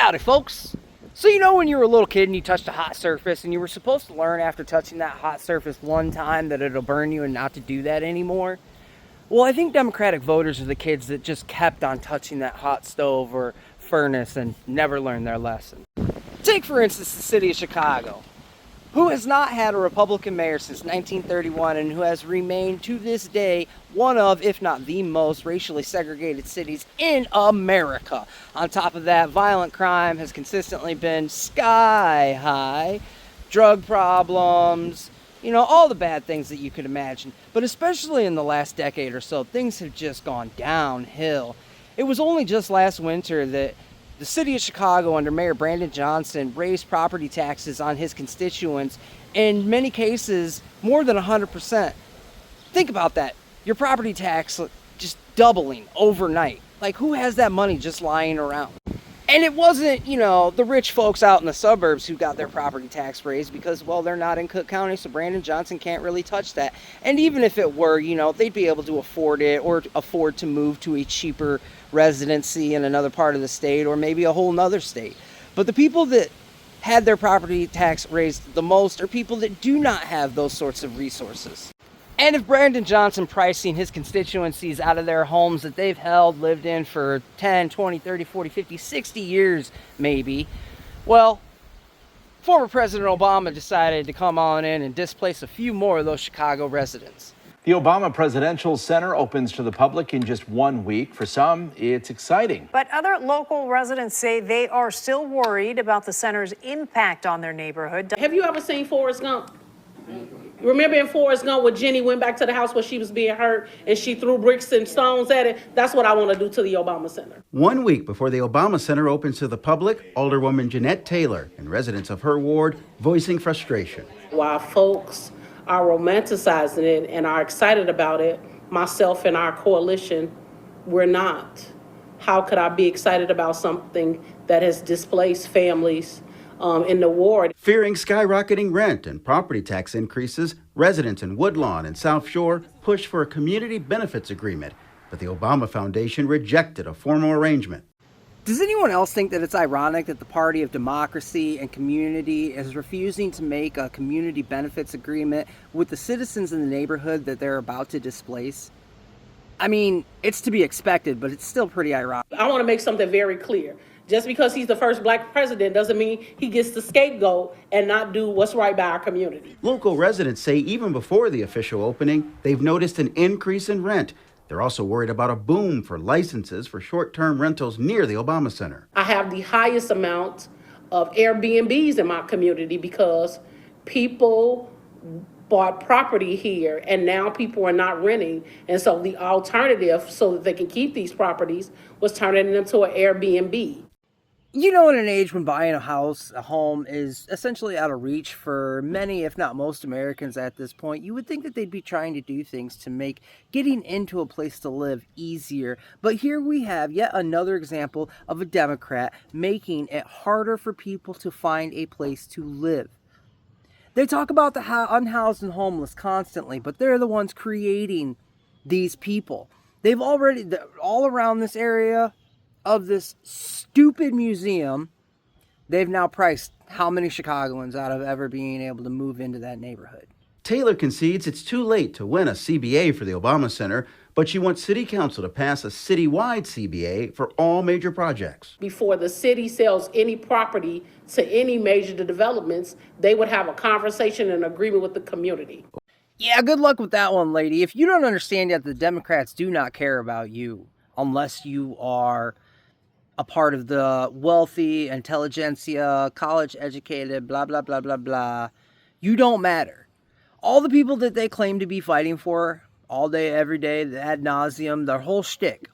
Howdy, folks. So when you were a little kid and you touched a hot surface and you were supposed to learn after touching that hot surface one time that it'll burn you and not to do that anymore? Well, I think Democratic voters are the kids that just kept on touching that hot stove or furnace and never learned their lesson. Take, for instance, the city of Chicago, who has not had a Republican mayor since 1931 and who has remained to this day one of, if not the most racially segregated cities in America. On top of that, violent crime has consistently been sky high, drug problems, all the bad things that you could imagine. But especially in the last decade or so, things have just gone downhill. It was only just last winter that the city of Chicago under Mayor Brandon Johnson raised property taxes on his constituents, in many cases more than 100%. Think about that. Your property tax just doubling overnight. Like, who has that money just lying around? And it wasn't, the rich folks out in the suburbs who got their property tax raised because, well, they're not in Cook County, so Brandon Johnson can't really touch that. And even if it were, they'd be able to afford it or afford to move to a cheaper residency in another part of the state or maybe a whole nother state. But the people that had their property tax raised the most are people that do not have those sorts of resources. And if Brandon Johnson pricing his constituencies out of their homes that they've lived in for 10, 20, 30, 40, 50, 60 years maybe, well, former President Obama decided to come on in and displace a few more of those Chicago residents. The Obama Presidential Center opens to the public in just 1 week. For some, it's exciting. But other local residents say they are still worried about the center's impact on their neighborhood. Have you ever seen Forrest Gump? Remember in Forrest Gump when Jenny went back to the house where she was being hurt and she threw bricks and stones at it? That's what I want to do to the Obama Center. 1 week before the Obama Center opens to the public, Alderwoman Jeanette Taylor and residents of her ward voicing frustration. While folks are romanticizing it and are excited about it, myself and our coalition, we're not. How could I be excited about something that has displaced families in the ward? Fearing skyrocketing rent and property tax increases, residents in Woodlawn and South Shore pushed for a community benefits agreement, but the Obama Foundation rejected a formal arrangement. Does anyone else think that it's ironic that the party of democracy and community is refusing to make a community benefits agreement with the citizens in the neighborhood that they're about to displace? I mean, it's to be expected, but it's still pretty ironic. I want to make something very clear. Just because he's the first black president doesn't mean he gets to scapegoat and not do what's right by our community. Local residents say even before the official opening, they've noticed an increase in rent. They're also worried about a boom for licenses for short-term rentals near the Obama Center. I have the highest amount of Airbnbs in my community because people bought property here and now people are not renting. And so the alternative so that they can keep these properties was turning them to an Airbnb. In an age when buying a home is essentially out of reach for many, if not most Americans at this point, you would think that they'd be trying to do things to make getting into a place to live easier. But here we have yet another example of a Democrat making it harder for people to find a place to live. They talk about the unhoused and homeless constantly, but they're the ones creating these people. They've already, all around this area of this stupid museum, they've now priced how many Chicagoans out of ever being able to move into that neighborhood. Taylor concedes it's too late to win a CBA for the Obama Center, but she wants City Council to pass a citywide CBA for all major projects. Before the city sells any property to any major developments, they would have a conversation and agreement with the community. Yeah, good luck with that one, lady. If you don't understand yet, the Democrats do not care about you unless you are a part of the wealthy, intelligentsia, college-educated, blah, blah, blah, blah, blah. You don't matter. All the people that they claim to be fighting for all day, every day, ad nauseum, their whole shtick,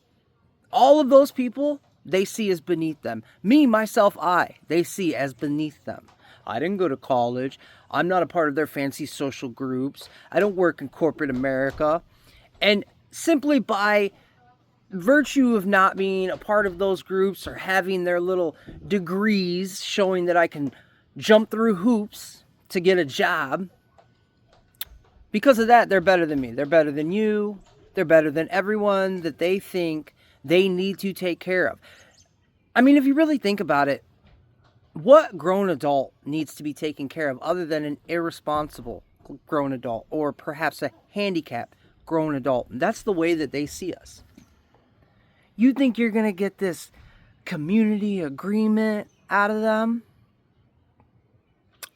all of those people, they see as beneath them. Me, myself, they see as beneath them. I didn't go to college. I'm not a part of their fancy social groups. I don't work in corporate America. And simply by virtue of not being a part of those groups or having their little degrees showing that I can jump through hoops to get a job, because of that, they're better than me. They're better than you. They're better than everyone that they think they need to take care of. I mean, if you really think about it, What grown adult needs to be taken care of other than an irresponsible grown adult or perhaps a handicapped grown adult? And that's the way that they see us. You think you're going to get this community agreement out of them?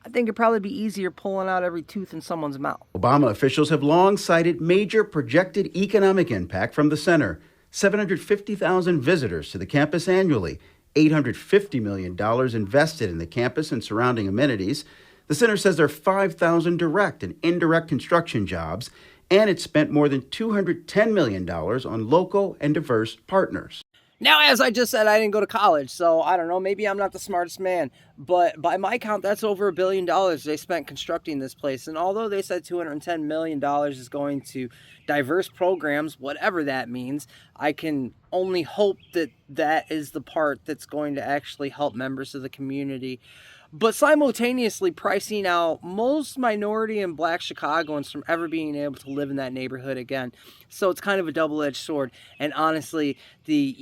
I think it'd probably be easier pulling out every tooth in someone's mouth. Obama officials have long cited major projected economic impact from the center. 750,000 visitors to the campus annually, $850 million invested in the campus and surrounding amenities. The center says there are 5,000 direct and indirect construction jobs, and it spent more than $210 million on local and diverse partners. Now, as I just said, I didn't go to college, so I don't know, maybe I'm not the smartest man, but by my count, that's over $1 billion they spent constructing this place. And although they said $210 million is going to diverse programs, whatever that means, I can only hope that that is the part that's going to actually help members of the community, but simultaneously pricing out most minority and black Chicagoans from ever being able to live in that neighborhood again. So it's kind of a double-edged sword. And honestly, the,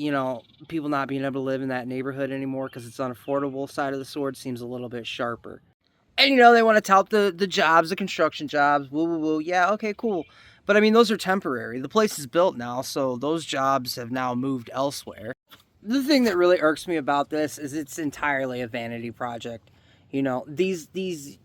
people not being able to live in that neighborhood anymore because it's unaffordable side of the sword seems a little bit sharper. And, they want to tout the jobs, the construction jobs, woo, woo, woo. Yeah, okay, cool. But, those are temporary. The place is built now, so those jobs have now moved elsewhere. The thing that really irks me about this is it's entirely a vanity project. These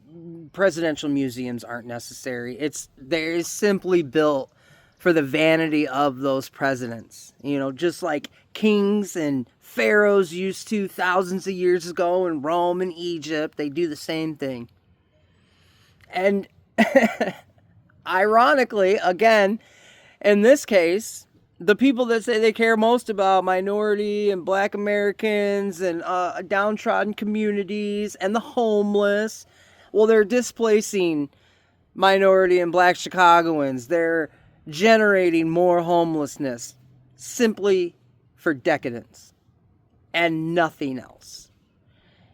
presidential museums aren't necessary. They're simply built for the vanity of those presidents. Just like kings and pharaohs used to thousands of years ago in Rome and Egypt, they do the same thing. And ironically, again, in this case, the people that say they care most about minority and black Americans and downtrodden communities and the homeless, well, they're displacing minority and black Chicagoans. They're generating more homelessness simply for decadence and nothing else.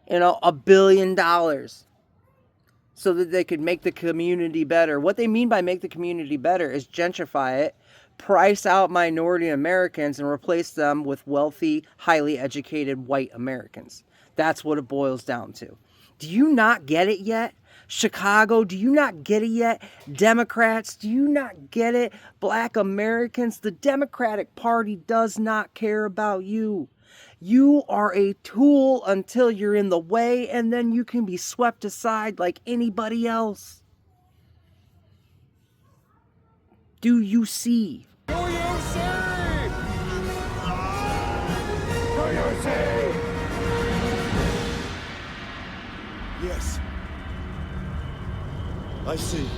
$1 billion so that they could make the community better. What they mean by make the community better is gentrify it, price out minority Americans, and replace them with wealthy, highly educated white Americans. That's what it boils down to. Do you not get it yet? Chicago, do you not get it yet? Democrats, do you not get it? Black Americans, the Democratic Party does not care about you. You are a tool until you're in the way, and then you can be swept aside like anybody else. Do you see? Do you see? Do you see? Yes. I see.